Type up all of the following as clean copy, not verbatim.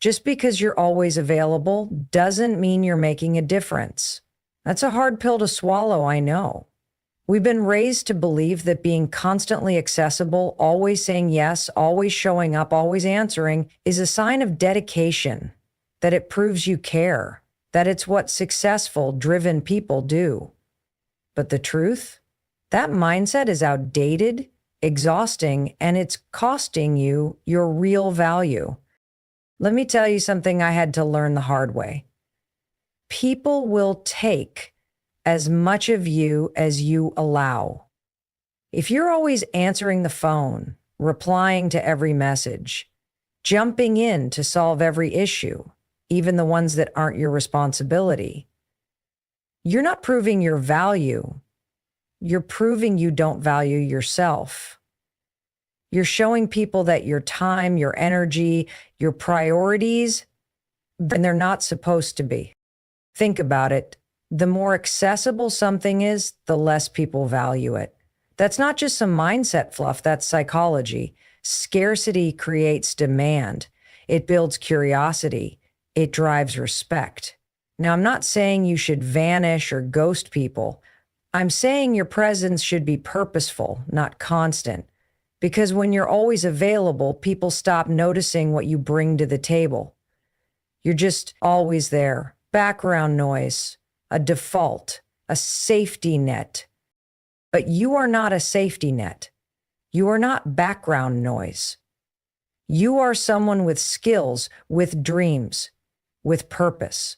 Just because you're always available doesn't mean you're making a difference. That's a hard pill to swallow, I know. We've been raised to believe that being constantly accessible, always saying yes, always showing up, always answering is a sign of dedication, that it proves you care, that it's what successful, driven people do. But the truth? That mindset is outdated, exhausting, and it's costing you your real value. Let me tell you something I had to learn the hard way. People will take as much of you as you allow. If you're always answering the phone, replying to every message, jumping in to solve every issue, even the ones that aren't your responsibility, you're not proving your value. You're proving you don't value yourself. You're showing people that your time, your energy, your priorities, and they're not supposed to be. Think about it. The more accessible something is, the less people value it. That's not just some mindset fluff, that's psychology. Scarcity creates demand. It builds curiosity. It drives respect. Now, I'm not saying you should vanish or ghost people. I'm saying your presence should be purposeful, not constant. Because when you're always available, people stop noticing what you bring to the table. You're just always there. Background noise, a default, a safety net. But you are not a safety net. You are not background noise. You are someone with skills, with dreams, with purpose.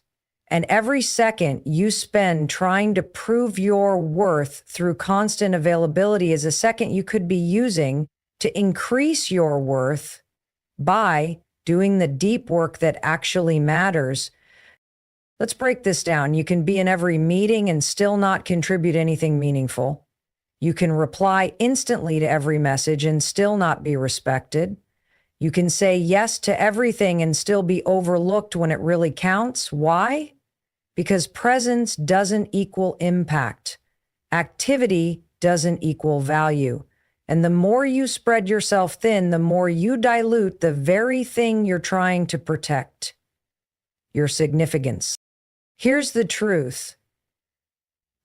And every second you spend trying to prove your worth through constant availability is a second you could be using to increase your worth by doing the deep work that actually matters. Let's break this down. You can be in every meeting and still not contribute anything meaningful. You can reply instantly to every message and still not be respected. You can say yes to everything and still be overlooked when it really counts. Why? Because presence doesn't equal impact. Activity doesn't equal value. And the more you spread yourself thin, the more you dilute the very thing you're trying to protect, your significance. Here's the truth.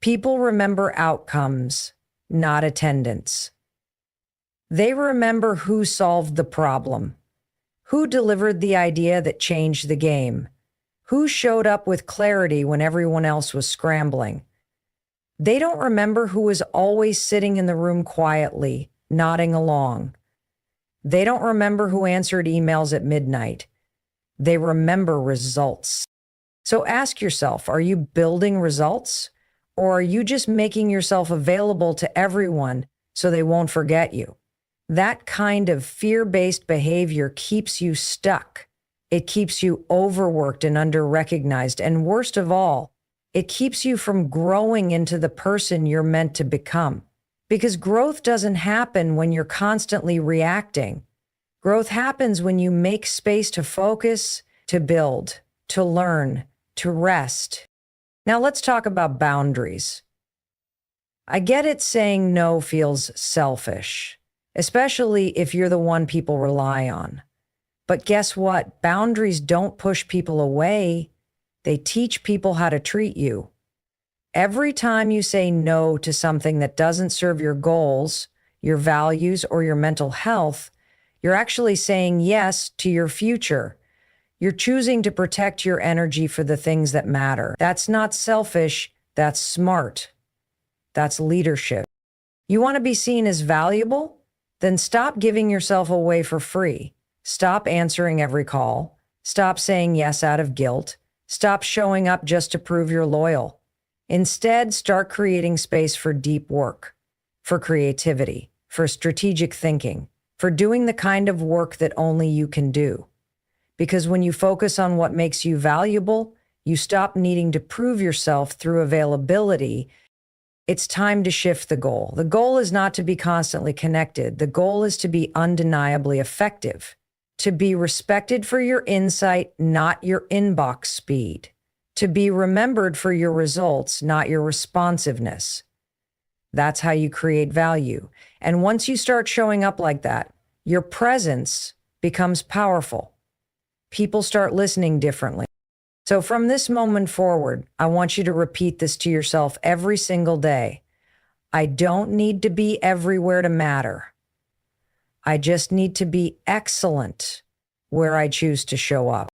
People remember outcomes, not attendance. They remember who solved the problem, who delivered the idea that changed the game, who showed up with clarity when everyone else was scrambling. They don't remember who was always sitting in the room quietly, nodding along. They don't remember who answered emails at midnight. They remember results. So ask yourself, are you building results? Or are you just making yourself available to everyone so they won't forget you? That kind of fear-based behavior keeps you stuck. It keeps you overworked and under-recognized. And worst of all, it keeps you from growing into the person you're meant to become. Because growth doesn't happen when you're constantly reacting. Growth happens when you make space to focus, to build, to learn, to rest. Now let's talk about boundaries. I get it, saying no feels selfish, especially if you're the one people rely on. But guess what? Boundaries don't push people away. They teach people how to treat you. Every time you say no to something that doesn't serve your goals, your values, or your mental health, you're actually saying yes to your future. You're choosing to protect your energy for the things that matter. That's not selfish, that's smart. That's leadership. You want to be seen as valuable? Then stop giving yourself away for free. Stop answering every call. Stop saying yes out of guilt. Stop showing up just to prove you're loyal. Instead, start creating space for deep work, for creativity, for strategic thinking, for doing the kind of work that only you can do. Because when you focus on what makes you valuable, you stop needing to prove yourself through availability. It's time to shift the goal. The goal is not to be constantly connected. The goal is to be undeniably effective, to be respected for your insight, not your inbox speed, to be remembered for your results, not your responsiveness. That's how you create value. And once you start showing up like that, your presence becomes powerful. people start listening differently. So from this moment forward, I want you to repeat this to yourself every single day. I don't need to be everywhere to matter. I just need to be excellent where I choose to show up.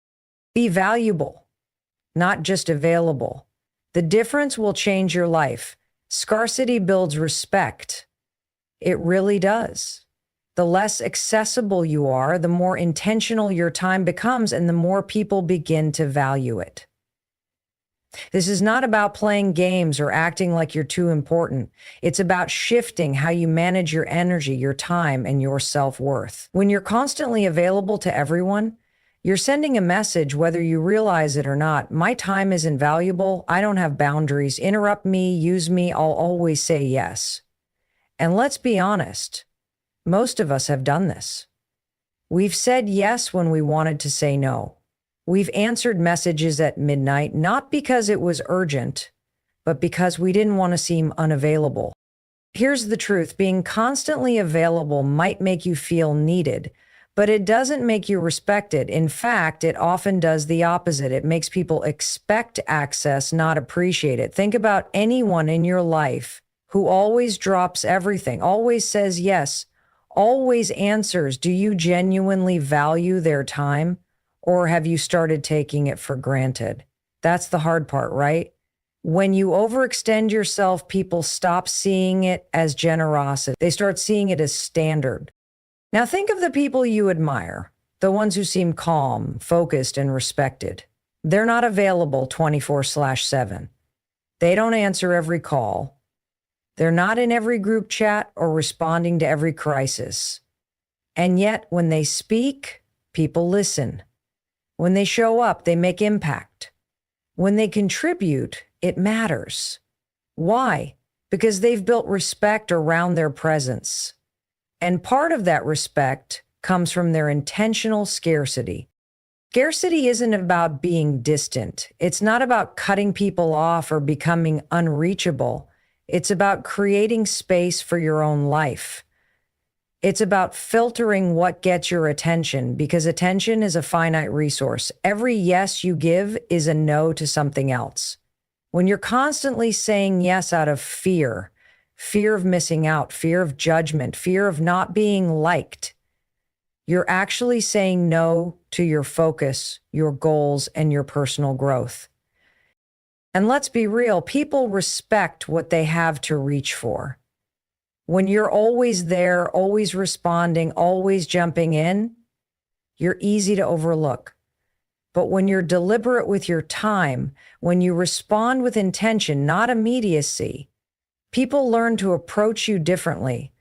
Be valuable, not just available. The difference will change your life. Scarcity builds respect. It really does. The less accessible you are, the more intentional your time becomes, and the more people begin to value it. This is not about playing games or acting like you're too important. It's about shifting how you manage your energy, your time, and your self-worth. When you're constantly available to everyone, you're sending a message, whether you realize it or not. My time is invaluable. I don't have boundaries. Interrupt me, use me. I'll always say yes. And let's be honest, most of us have done this. We've said yes when we wanted to say no. We've answered messages at midnight, not because it was urgent, but because we didn't want to seem unavailable. Here's the truth. Being constantly available might make you feel needed, but it doesn't make you respected. In fact, it often does the opposite. It makes people expect access, not appreciate it. Think about anyone in your life who always drops everything, always says yes, always answers. Do you genuinely value their time? Or have you started taking it for granted? That's the hard part, right? When you overextend yourself, people stop seeing it as generosity. They start seeing it as standard. Now think of the people you admire, the ones who seem calm, focused, and respected. They're not available 24/7. They don't answer every call. They're not in every group chat or responding to every crisis. And yet, when they speak, people listen. When they show up, they make impact. When they contribute, it matters. Why? Because they've built respect around their presence. And part of that respect comes from their intentional scarcity. Scarcity isn't about being distant. It's not about cutting people off or becoming unreachable. It's about creating space for your own life. It's about filtering what gets your attention, because attention is a finite resource. Every yes you give is a no to something else. When you're constantly saying yes out of fear of missing out, fear of judgment, fear of not being liked, you're actually saying no to your focus, your goals, and your personal growth. And let's be real, people respect what they have to reach for. When you're always there, always responding, always jumping in, you're easy to overlook. But when you're deliberate with your time, when you respond with intention, not immediacy, people learn to approach you differently.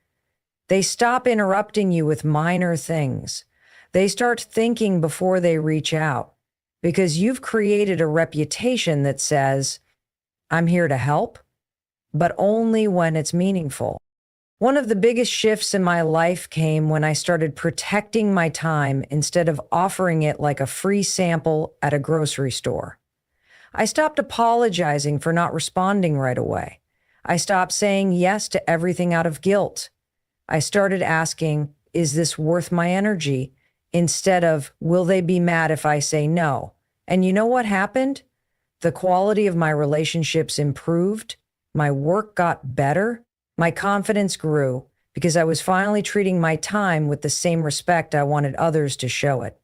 They stop interrupting you with minor things. They start thinking before they reach out, because you've created a reputation that says, I'm here to help, but only when it's meaningful. One of the biggest shifts in my life came when I started protecting my time instead of offering it like a free sample at a grocery store. I stopped apologizing for not responding right away. I stopped saying yes to everything out of guilt. I started asking, is this worth my energy? Instead of, will they be mad if I say no? And you know what happened? The quality of my relationships improved. My work got better. My confidence grew because I was finally treating my time with the same respect I wanted others to show it.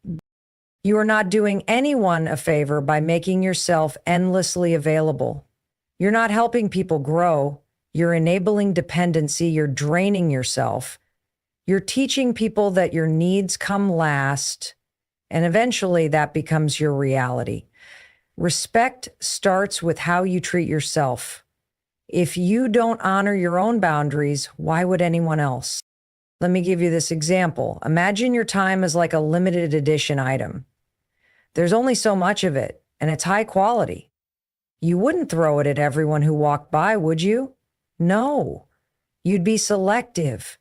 You are not doing anyone a favor by making yourself endlessly available. You're not helping people grow. You're enabling dependency. You're draining yourself. You're teaching people that your needs come last, and eventually that becomes your reality. Respect starts with how you treat yourself. If you don't honor your own boundaries, why would anyone else? Let me give you this example. Imagine your time is like a limited edition item. There's only so much of it, and it's high quality. You wouldn't throw it at everyone who walked by, would you? No. You'd be selective.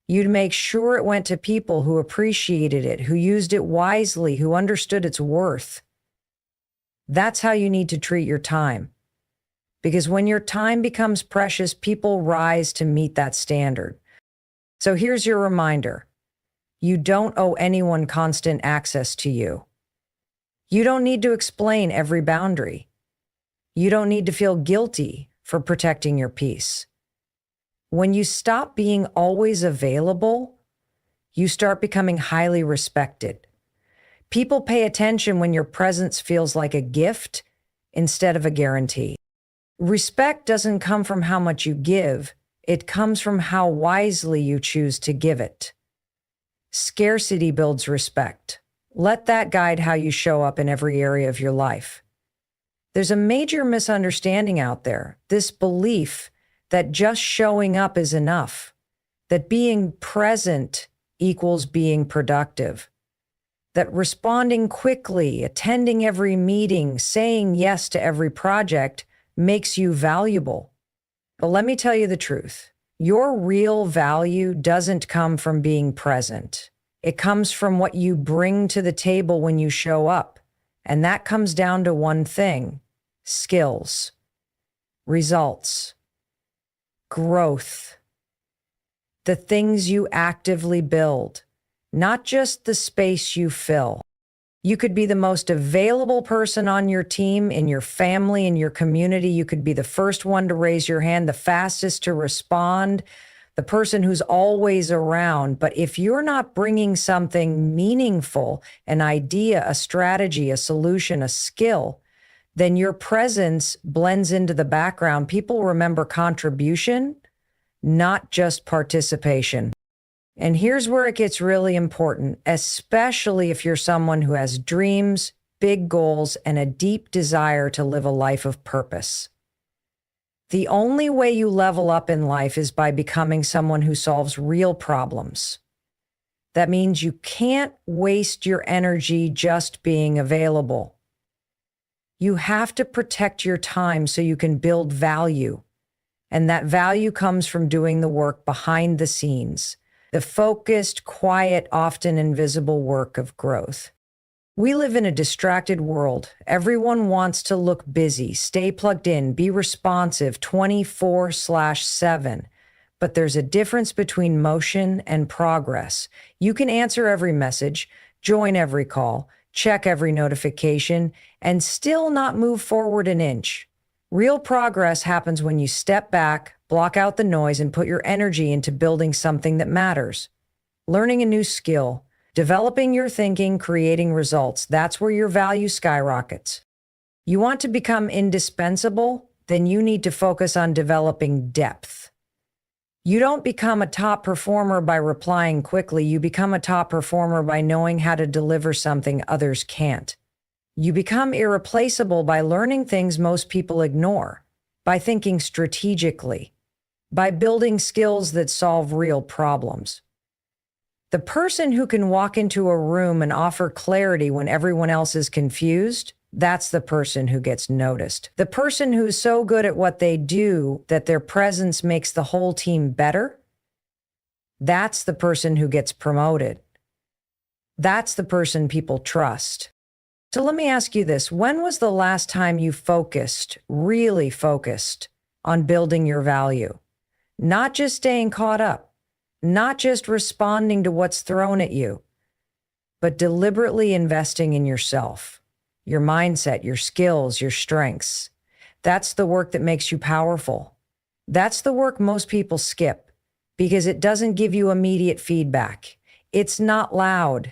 You'd make sure it went to people who appreciated it, who used it wisely, who understood its worth. That's how you need to treat your time. Because when your time becomes precious, people rise to meet that standard. So here's your reminder. You don't owe anyone constant access to you. You don't need to explain every boundary. You don't need to feel guilty for protecting your peace. When you stop being always available, you start becoming highly respected. People pay attention when your presence feels like a gift instead of a guarantee. Respect doesn't come from how much you give, it comes from how wisely you choose to give it. Scarcity builds respect. Let that guide how you show up in every area of your life. There's a major misunderstanding out there, this belief that just showing up is enough, that being present equals being productive, that responding quickly, attending every meeting, saying yes to every project makes you valuable. But let me tell you the truth. Your real value doesn't come from being present. It comes from what you bring to the table when you show up. And that comes down to one thing: skills, results, growth, the things you actively build, not just the space you fill. You could be the most available person on your team, in your family, in your community. You could be the first one to raise your hand, the fastest to respond, the person who's always around. But if you're not bringing something meaningful, an idea, a strategy, a solution, a skill, then your presence blends into the background. People remember contribution, not just participation. And here's where it gets really important, especially if you're someone who has dreams, big goals, and a deep desire to live a life of purpose. The only way you level up in life is by becoming someone who solves real problems. That means you can't waste your energy just being available. You have to protect your time so you can build value. And that value comes from doing the work behind the scenes, the focused, quiet, often invisible work of growth. We live in a distracted world. Everyone wants to look busy, stay plugged in, be responsive 24/7. But there's a difference between motion and progress. You can answer every message, join every call, check every notification, and still not move forward an inch. Real progress happens when you step back, block out the noise, and put your energy into building something that matters. Learning a new skill, developing your thinking, creating results. That's where your value skyrockets. You want to become indispensable? Then you need to focus on developing depth. You don't become a top performer by replying quickly. You become a top performer by knowing how to deliver something others can't. You become irreplaceable by learning things most people ignore, by thinking strategically, by building skills that solve real problems. The person who can walk into a room and offer clarity when everyone else is confused, that's the person who gets noticed. The person who's so good at what they do that their presence makes the whole team better, that's the person who gets promoted. That's the person people trust. So let me ask you this. When was the last time you focused, really focused, on building your value? Not just staying caught up, not just responding to what's thrown at you, but deliberately investing in yourself, your mindset, your skills, your strengths. That's the work that makes you powerful. That's the work most people skip because it doesn't give you immediate feedback. It's not loud.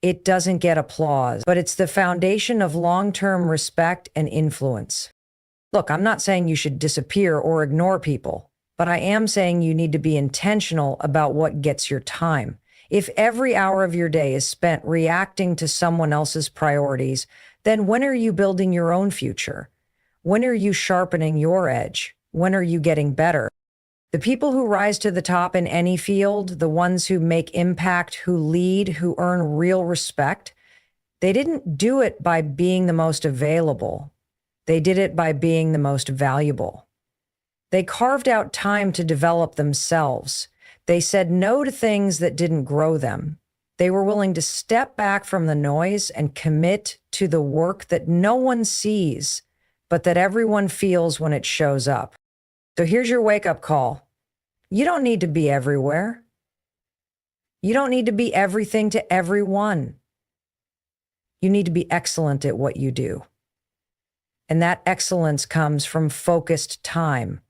It doesn't get applause, but it's the foundation of long-term respect and influence. Look, I'm not saying you should disappear or ignore people, but I am saying you need to be intentional about what gets your time. If every hour of your day is spent reacting to someone else's priorities, then when are you building your own future? When are you sharpening your edge? When are you getting better? The people who rise to the top in any field, the ones who make impact, who lead, who earn real respect, they didn't do it by being the most available. They did it by being the most valuable. They carved out time to develop themselves. They said no to things that didn't grow them. They were willing to step back from the noise and commit to the work that no one sees, but that everyone feels when it shows up. So here's your wake-up call. You don't need to be everywhere. You don't need to be everything to everyone. You need to be excellent at what you do. And that excellence comes from focused time,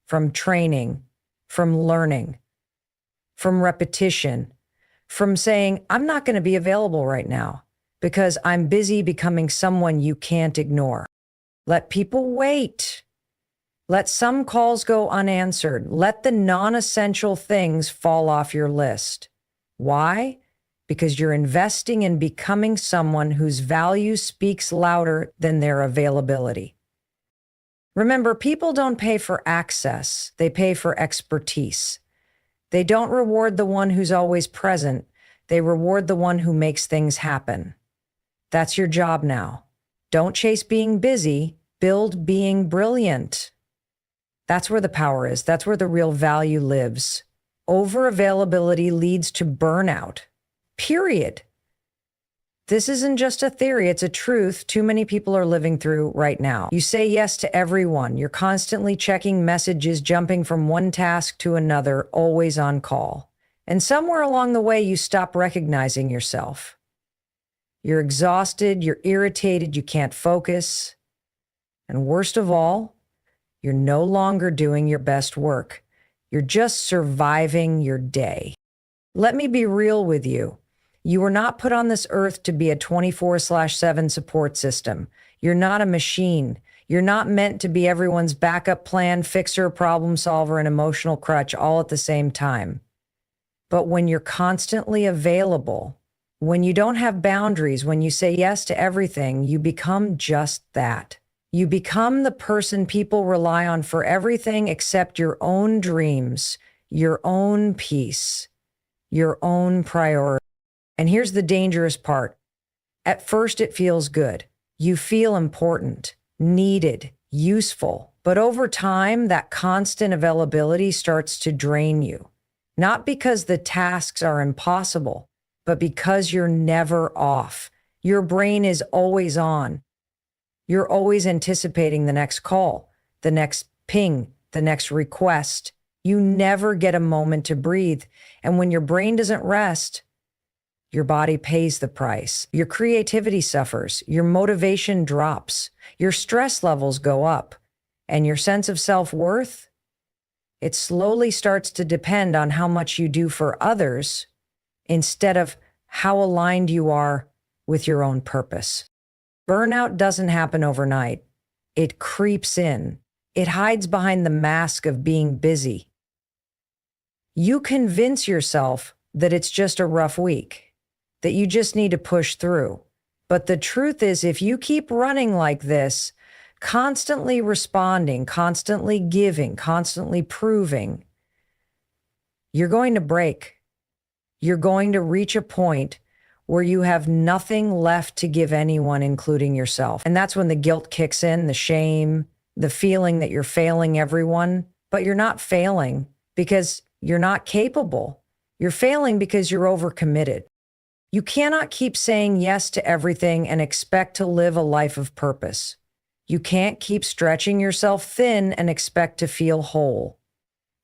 from training, from learning, from repetition, from saying, I'm not going to be available right now because I'm busy becoming someone you can't ignore. Let people wait. Let some calls go unanswered. Let the non-essential things fall off your list. Why? Because you're investing in becoming someone whose value speaks louder than their availability. Remember, people don't pay for access. They pay for expertise. They don't reward the one who's always present. They reward the one who makes things happen. That's your job now. Don't chase being busy. Build being brilliant. That's where the power is. That's where the real value lives. Over-availability leads to burnout. Period. This isn't just a theory, it's a truth too many people are living through right now. You say yes to everyone. You're constantly checking messages, jumping from one task to another, always on call. And somewhere along the way, you stop recognizing yourself. You're exhausted, you're irritated, you can't focus. And worst of all, you're no longer doing your best work. You're just surviving your day. Let me be real with you. You were not put on this earth to be a 24/7 support system. You're not a machine. You're not meant to be everyone's backup plan, fixer, problem solver, and emotional crutch all at the same time. But when you're constantly available, when you don't have boundaries, when you say yes to everything, you become just that. You become the person people rely on for everything except your own dreams, your own peace, your own priority. And here's the dangerous part. At first, it feels good. You feel important, needed, useful. But over time, that constant availability starts to drain you. Not because the tasks are impossible, but because you're never off. Your brain is always on. You're always anticipating the next call, the next ping, the next request. You never get a moment to breathe. And when your brain doesn't rest, your body pays the price. Your creativity suffers. Your motivation drops. Your stress levels go up. And your sense of self-worth, it slowly starts to depend on how much you do for others instead of how aligned you are with your own purpose. Burnout doesn't happen overnight. It creeps in. It hides behind the mask of being busy. You convince yourself that it's just a rough week, that you just need to push through. But the truth is, if you keep running like this, constantly responding, constantly giving, constantly proving, you're going to break. You're going to reach a point where you have nothing left to give anyone, including yourself. And that's when the guilt kicks in, the shame, the feeling that you're failing everyone. But you're not failing because you're not capable. You're failing because you're overcommitted. You cannot keep saying yes to everything and expect to live a life of purpose. You can't keep stretching yourself thin and expect to feel whole.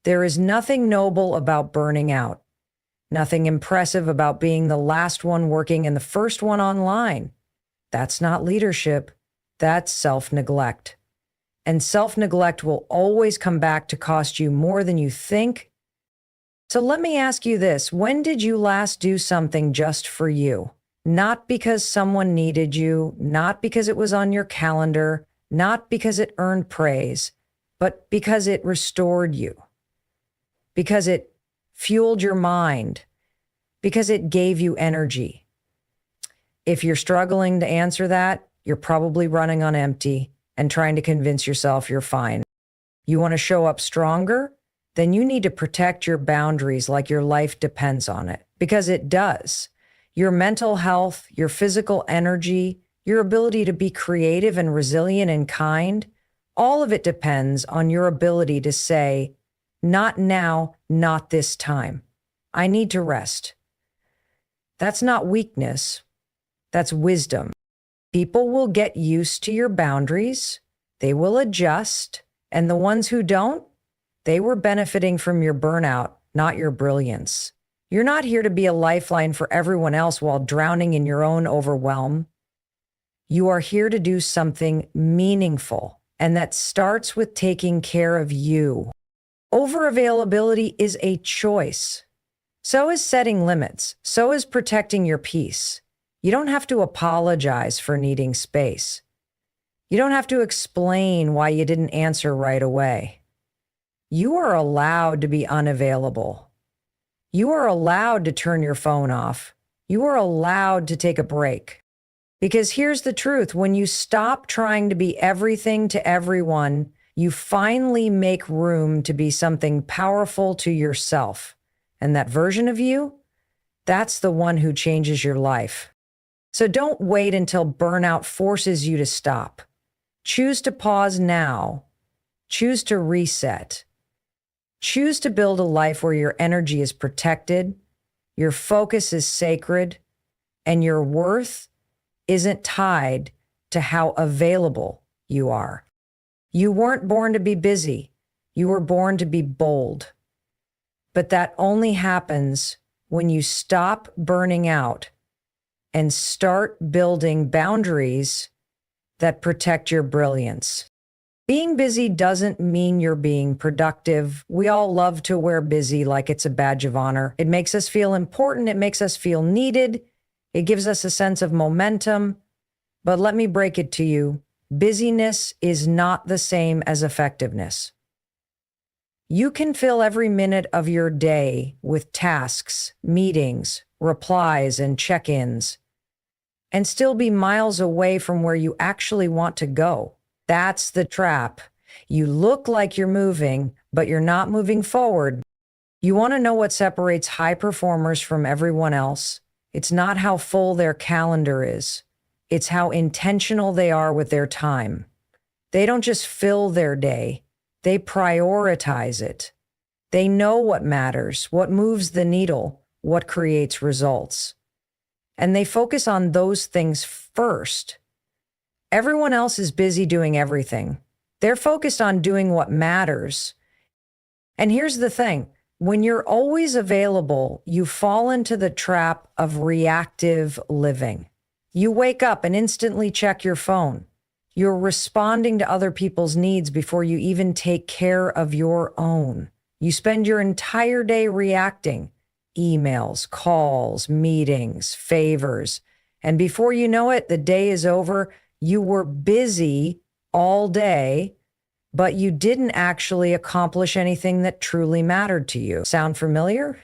There is nothing noble about burning out. Nothing impressive about being the last one working and the first one online. That's not leadership. That's self-neglect. And self-neglect will always come back to cost you more than you think. So let me ask you this. When did you last do something just for you? Not because someone needed you, not because it was on your calendar, not because it earned praise, but because it restored you. Because it fueled your mind, because it gave you energy. If you're struggling to answer that, you're probably running on empty and trying to convince yourself you're fine. You want to show up stronger? Then you need to protect your boundaries like your life depends on it, because it does. Your mental health, your physical energy, your ability to be creative and resilient and kind, all of it depends on your ability to say, not now, not this time. I need to rest. That's not weakness. That's wisdom. People will get used to your boundaries. They will adjust. And the ones who don't, they were benefiting from your burnout, not your brilliance. You're not here to be a lifeline for everyone else while drowning in your own overwhelm. You are here to do something meaningful, and that starts with taking care of you. Overavailability is a choice. So is setting limits. So is protecting your peace. You don't have to apologize for needing space. You don't have to explain why you didn't answer right away. You are allowed to be unavailable. You are allowed to turn your phone off. You are allowed to take a break. Because here's the truth, when you stop trying to be everything to everyone, you finally make room to be something powerful to yourself. And that version of you, that's the one who changes your life. So don't wait until burnout forces you to stop. Choose to pause now. Choose to reset. Choose to build a life where your energy is protected, your focus is sacred, and your worth isn't tied to how available you are. You weren't born to be busy. You were born to be bold. But that only happens when you stop burning out and start building boundaries that protect your brilliance. Being busy doesn't mean you're being productive. We all love to wear busy like it's a badge of honor. It makes us feel important. It makes us feel needed. It gives us a sense of momentum. But let me break it to you. Busyness is not the same as effectiveness. You can fill every minute of your day with tasks, meetings, replies, and check-ins, and still be miles away from where you actually want to go. That's the trap. You look like you're moving, but you're not moving forward. You want to know what separates high performers from everyone else? It's not how full their calendar is. It's how intentional they are with their time. They don't just fill their day. They prioritize it. They know what matters, what moves the needle, what creates results. And they focus on those things first. Everyone else is busy doing everything. They're focused on doing what matters. And here's the thing. When you're always available, you fall into the trap of reactive living. You wake up and instantly check your phone. You're responding to other people's needs before you even take care of your own. You spend your entire day reacting. Emails, calls, meetings, favors. And before you know it, the day is over. You were busy all day, but you didn't actually accomplish anything that truly mattered to you. Sound familiar?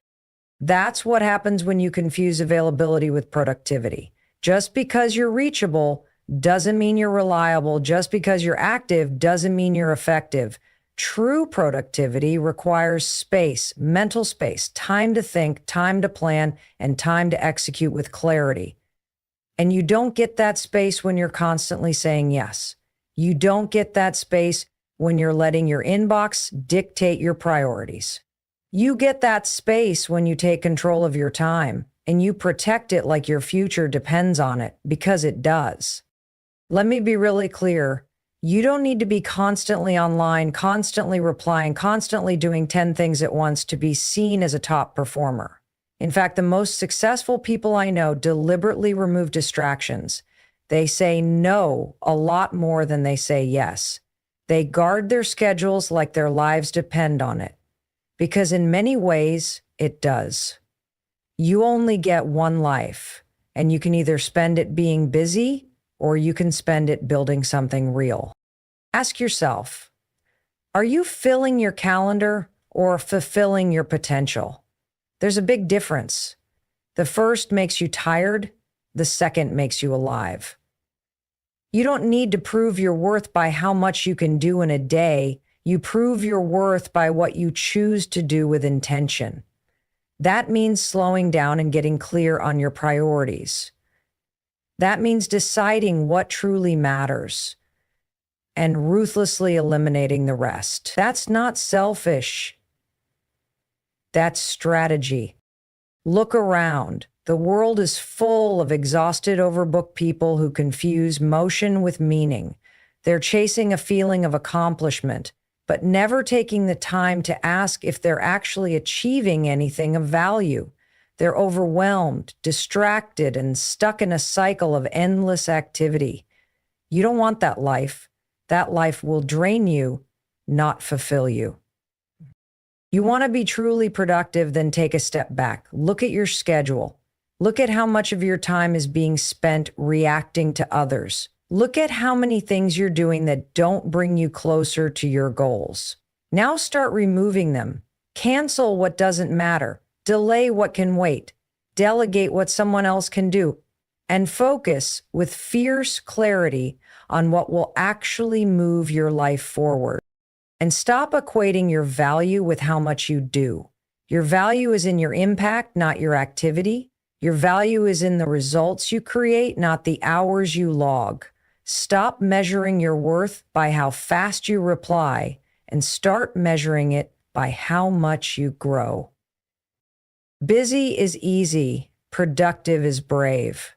That's what happens when you confuse availability with productivity. Just because you're reachable doesn't mean you're reliable. Just because you're active doesn't mean you're effective. True productivity requires space, mental space, time to think, time to plan, and time to execute with clarity. And you don't get that space when you're constantly saying yes. You don't get that space when you're letting your inbox dictate your priorities. You get that space when you take control of your time and you protect it like your future depends on it, because it does. Let me be really clear. You don't need to be constantly online, constantly replying, constantly doing 10 things at once to be seen as a top performer. In fact, the most successful people I know deliberately remove distractions. They say no a lot more than they say yes. They guard their schedules like their lives depend on it. Because in many ways, it does. You only get one life, and you can either spend it being busy or you can spend it building something real. Ask yourself, are you filling your calendar or fulfilling your potential? There's a big difference. The first makes you tired. The second makes you alive. You don't need to prove your worth by how much you can do in a day. You prove your worth by what you choose to do with intention. That means slowing down and getting clear on your priorities. That means deciding what truly matters and ruthlessly eliminating the rest. That's not selfish. That's strategy. Look around. The world is full of exhausted, overbooked people who confuse motion with meaning. They're chasing a feeling of accomplishment, but never taking the time to ask if they're actually achieving anything of value. They're overwhelmed, distracted, and stuck in a cycle of endless activity. You don't want that life. That life will drain you, not fulfill you. You want to be truly productive, then take a step back. Look at your schedule. Look at how much of your time is being spent reacting to others. Look at how many things you're doing that don't bring you closer to your goals. Now start removing them. Cancel what doesn't matter. Delay what can wait. Delegate what someone else can do. And focus with fierce clarity on what will actually move your life forward. And stop equating your value with how much you do. Your value is in your impact, not your activity. Your value is in the results you create, not the hours you log. Stop measuring your worth by how fast you reply and start measuring it by how much you grow. Busy is easy. Productive is brave.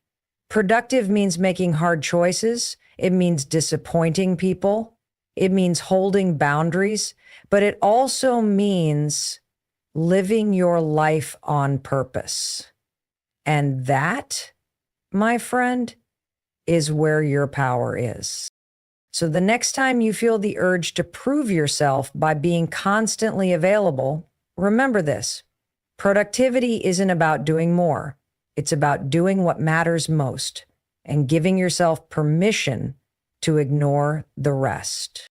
Productive means making hard choices. It means disappointing people. It means holding boundaries, but it also means living your life on purpose. And that, my friend, is where your power is. So the next time you feel the urge to prove yourself by being constantly available, remember this: productivity isn't about doing more. It's about doing what matters most and giving yourself permission to ignore the rest.